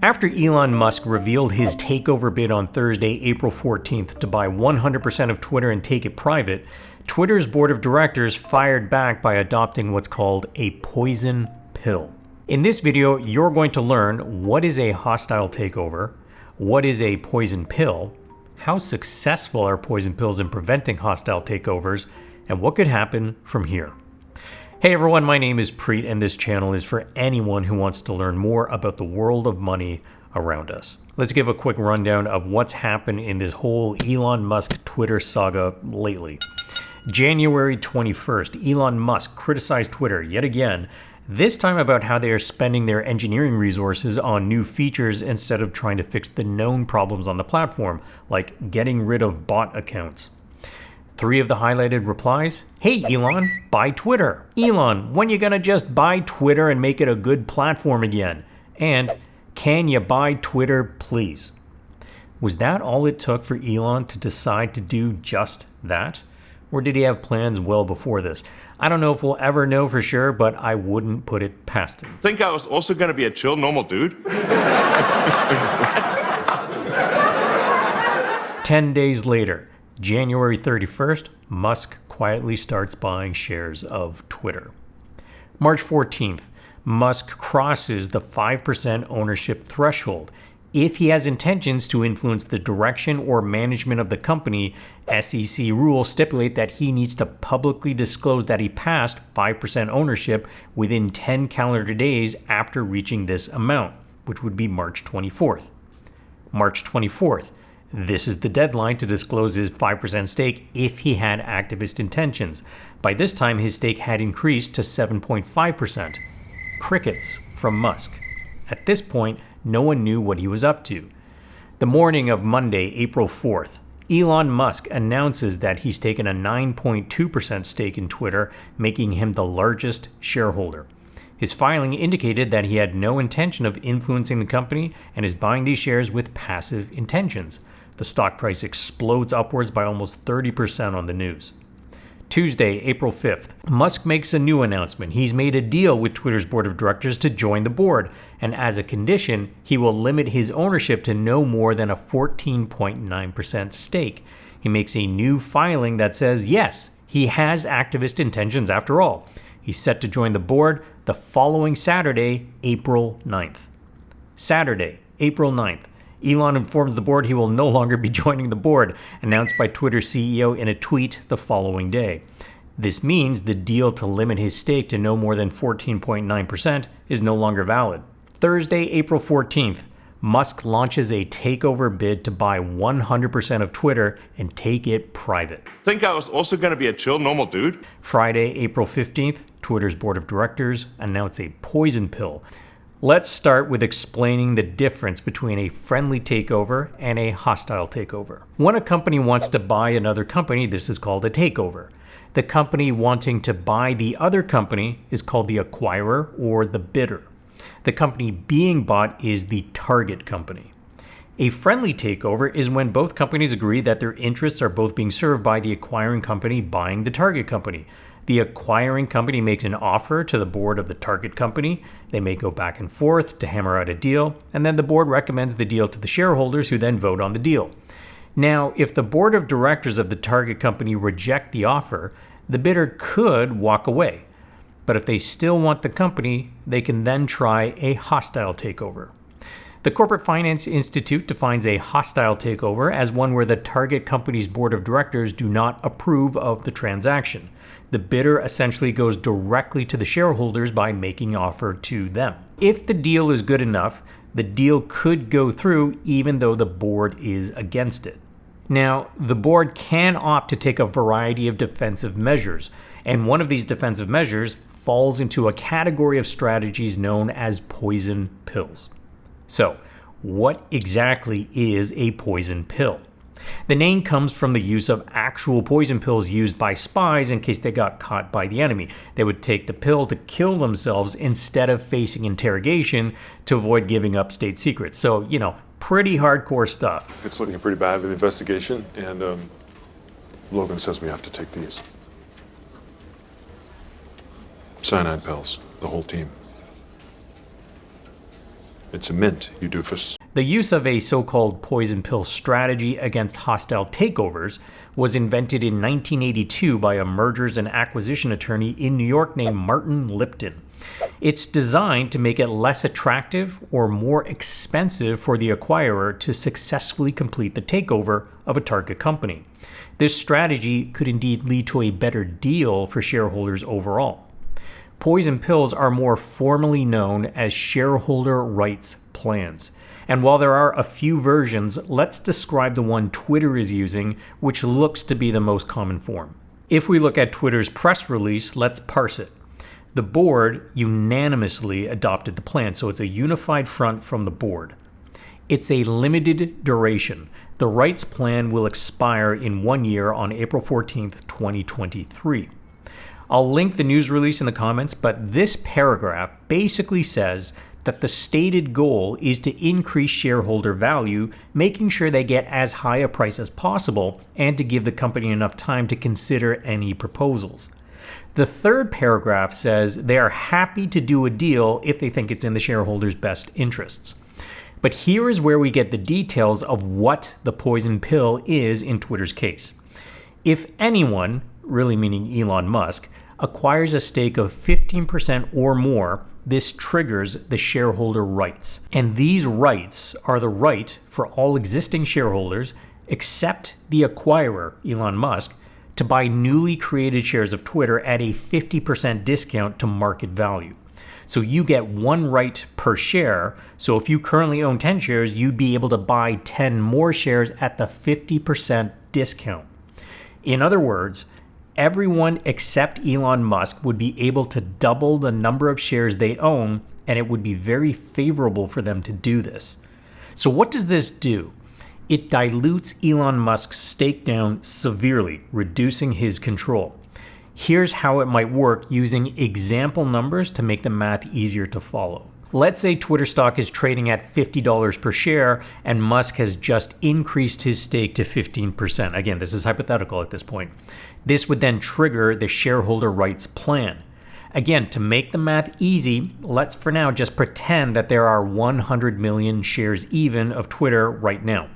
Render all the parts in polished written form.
After Elon Musk revealed his takeover bid on Thursday, April 14th, to buy 100% of Twitter and take it private, Twitter's board of directors fired back by adopting what's called a poison pill. In this video, you're going to learn what is a hostile takeover, what is a poison pill, how successful are poison pills in preventing hostile takeovers, and what could happen from here. Hey everyone, my name is Preet, and this channel is for anyone who wants to learn more about the world of money around us. Let's give a quick rundown of what's happened in this whole Elon Musk Twitter saga lately. January 21st, Elon Musk criticized Twitter yet again, this time about how they are spending their engineering resources on new features instead of trying to fix the known problems on the platform, like getting rid of bot accounts. 3 of the highlighted replies: "Hey Elon, buy Twitter." "Elon, when you gonna just buy Twitter and make it a good platform again?" And "Can you buy Twitter, please?" Was that all it took for Elon to decide to do just that? Or did he have plans well before this? I don't know if we'll ever know for sure, but I wouldn't put it past him. Think I was also gonna be a chill, normal dude? 10 days later, January 31st, Musk quietly starts buying shares of Twitter. March 14th, Musk crosses the 5% ownership threshold. If he has intentions to influence the direction or management of the company, SEC rules stipulate that he needs to publicly disclose that he passed 5% ownership within 10 calendar days after reaching this amount, which would be March 24th. March 24th. This is the deadline to disclose his 5% stake if he had activist intentions. By this time, his stake had increased to 7.5%. Crickets from Musk. At this point, no one knew what he was up to. The morning of Monday, April 4th, Elon Musk announces that he's taken a 9.2% stake in Twitter, making him the largest shareholder. His filing indicated that he had no intention of influencing the company and is buying these shares with passive intentions. The stock price explodes upwards by almost 30% on the news. Tuesday, April 5th, Musk makes a new announcement. He's made a deal with Twitter's board of directors to join the board, and as a condition, he will limit his ownership to no more than a 14.9% stake. He makes a new filing that says, yes, he has activist intentions after all. He's set to join the board the following Saturday, April 9th. Saturday, April 9th. Elon informs the board he will no longer be joining the board, announced by Twitter CEO in a tweet the following day. This means the deal to limit his stake to no more than 14.9% is no longer valid. Thursday, April 14th, Musk launches a takeover bid to buy 100% of Twitter and take it private. Think I was also gonna be a chill, normal dude? Friday, April 15th, Twitter's board of directors announce a poison pill. Let's start with explaining the difference between a friendly takeover and a hostile takeover. When a company wants to buy another company, this is called a takeover. The company wanting to buy the other company is called the acquirer or the bidder. The company being bought is the target company. A friendly takeover is when both companies agree that their interests are both being served by the acquiring company buying the target company. The acquiring company makes an offer to the board of the target company. They may go back and forth to hammer out a deal, and then the board recommends the deal to the shareholders who then vote on the deal. Now, if the board of directors of the target company reject the offer, the bidder could walk away. But if they still want the company, they can then try a hostile takeover. The Corporate Finance Institute defines a hostile takeover as one where the target company's board of directors do not approve of the transaction. The bidder essentially goes directly to the shareholders by making an offer to them. If the deal is good enough, the deal could go through even though the board is against it. Now, the board can opt to take a variety of defensive measures, and one of these defensive measures falls into a category of strategies known as poison pills. So, what exactly is a poison pill? The name comes from the use of actual poison pills used by spies in case they got caught by the enemy. They would take the pill to kill themselves instead of facing interrogation to avoid giving up state secrets. So, pretty hardcore stuff. It's looking pretty bad with the investigation, and Logan says we have to take these. Cyanide pills, the whole team. It's a mint, you doofus. The use of a so-called poison pill strategy against hostile takeovers was invented in 1982 by a mergers and acquisition attorney in New York named Martin Lipton. It's designed to make it less attractive or more expensive for the acquirer to successfully complete the takeover of a target company. This strategy could indeed lead to a better deal for shareholders overall. Poison pills are more formally known as shareholder rights plans. And while there are a few versions, let's describe the one Twitter is using, which looks to be the most common form. If we look at Twitter's press release, let's parse it. The board unanimously adopted the plan, so it's a unified front from the board. It's a limited duration. The rights plan will expire in 1 year on April 14th, 2023. I'll link the news release in the comments, but this paragraph basically says that the stated goal is to increase shareholder value, making sure they get as high a price as possible, and to give the company enough time to consider any proposals. The third paragraph says they are happy to do a deal if they think it's in the shareholders' best interests. But here is where we get the details of what the poison pill is in Twitter's case. If anyone, really meaning Elon Musk, acquires a stake of 15% or more, this triggers the shareholder rights. And these rights are the right for all existing shareholders, except the acquirer, Elon Musk, to buy newly created shares of Twitter at a 50% discount to market value. So you get one right per share. So if you currently own 10 shares, you'd be able to buy 10 more shares at the 50% discount. In other words, everyone except Elon Musk would be able to double the number of shares they own, and it would be very favorable for them to do this. So what does this do? It dilutes Elon Musk's stake down severely, reducing his control. Here's how it might work using example numbers to make the math easier to follow. Let's say Twitter stock is trading at $50 per share and Musk has just increased his stake to 15%. Again, this is hypothetical at this point. This would then trigger the shareholder rights plan. Again, to make the math easy, let's for now just pretend that there are 100 million shares even of Twitter right now.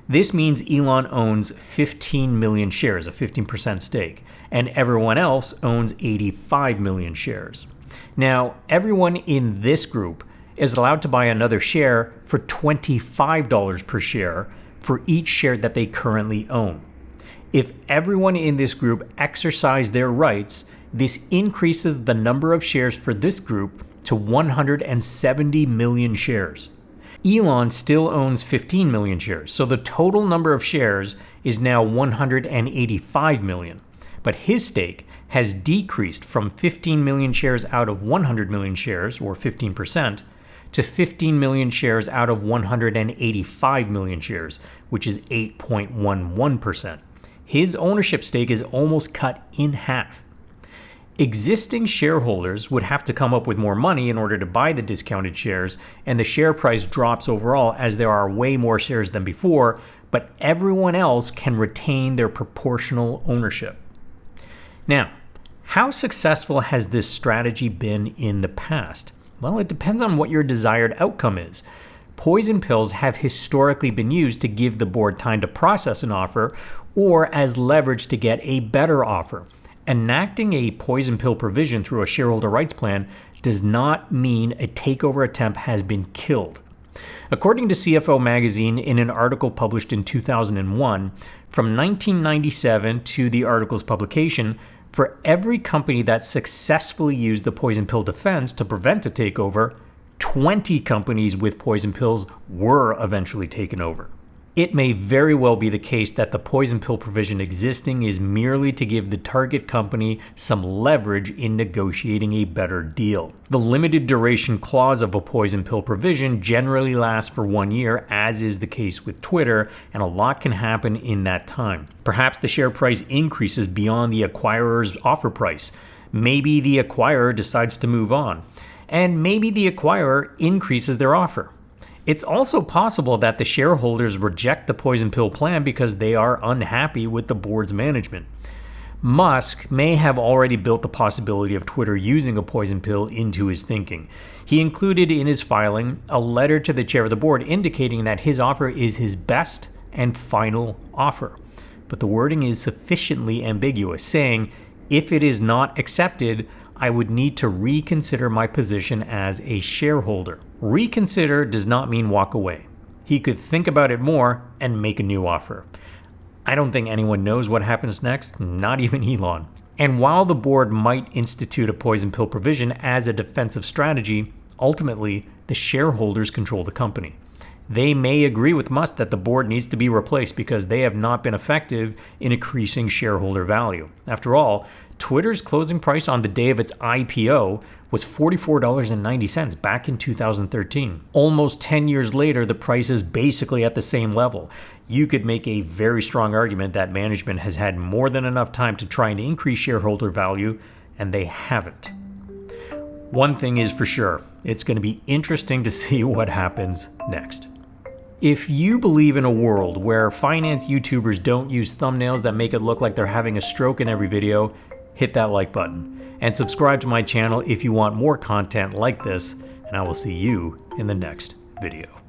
This means Elon owns 15 million shares, a 15% stake, and everyone else owns 85 million shares. Now, everyone in this group is allowed to buy another share for $25 per share for each share that they currently own. If everyone in this group exercise their rights, this increases the number of shares for this group to 170 million shares. Elon still owns 15 million shares, so the total number of shares is now 185 million. But his stake has decreased from 15 million shares out of 100 million shares, or 15%, to 15 million shares out of 185 million shares, which is 8.11%. His ownership stake is almost cut in half. Existing shareholders would have to come up with more money in order to buy the discounted shares, and the share price drops overall as there are way more shares than before, but everyone else can retain their proportional ownership. Now, how successful has this strategy been in the past? Well, it depends on what your desired outcome is. Poison pills have historically been used to give the board time to process an offer or as leverage to get a better offer. Enacting a poison pill provision through a shareholder rights plan does not mean a takeover attempt has been killed. According to CFO Magazine, in an article published in 2001, from 1997 to the article's publication, for every company that successfully used the poison pill defense to prevent a takeover, 20 companies with poison pills were eventually taken over. It may very well be the case that the poison pill provision existing is merely to give the target company some leverage in negotiating a better deal. The limited duration clause of a poison pill provision generally lasts for 1 year, as is the case with Twitter, and a lot can happen in that time. Perhaps the share price increases beyond the acquirer's offer price. Maybe the acquirer decides to move on. And maybe the acquirer increases their offer. It's also possible that the shareholders reject the poison pill plan because they are unhappy with the board's management. Musk may have already built the possibility of Twitter using a poison pill into his thinking. He included in his filing a letter to the chair of the board indicating that his offer is his best and final offer. But the wording is sufficiently ambiguous, saying, if it is not accepted, I would need to reconsider my position as a shareholder. Reconsider does not mean walk away. He could think about it more and make a new offer. I don't think anyone knows what happens next, not even Elon. And while the board might institute a poison pill provision as a defensive strategy, ultimately, the shareholders control the company. They may agree with Musk that the board needs to be replaced because they have not been effective in increasing shareholder value. After all, Twitter's closing price on the day of its IPO was $44.90 back in 2013. Almost 10 years later, the price is basically at the same level. You could make a very strong argument that management has had more than enough time to try and increase shareholder value, and they haven't. One thing is for sure, it's going to be interesting to see what happens next. If you believe in a world where finance YouTubers don't use thumbnails that make it look like they're having a stroke in every video, hit that like button and subscribe to my channel if you want more content like this, and I will see you in the next video.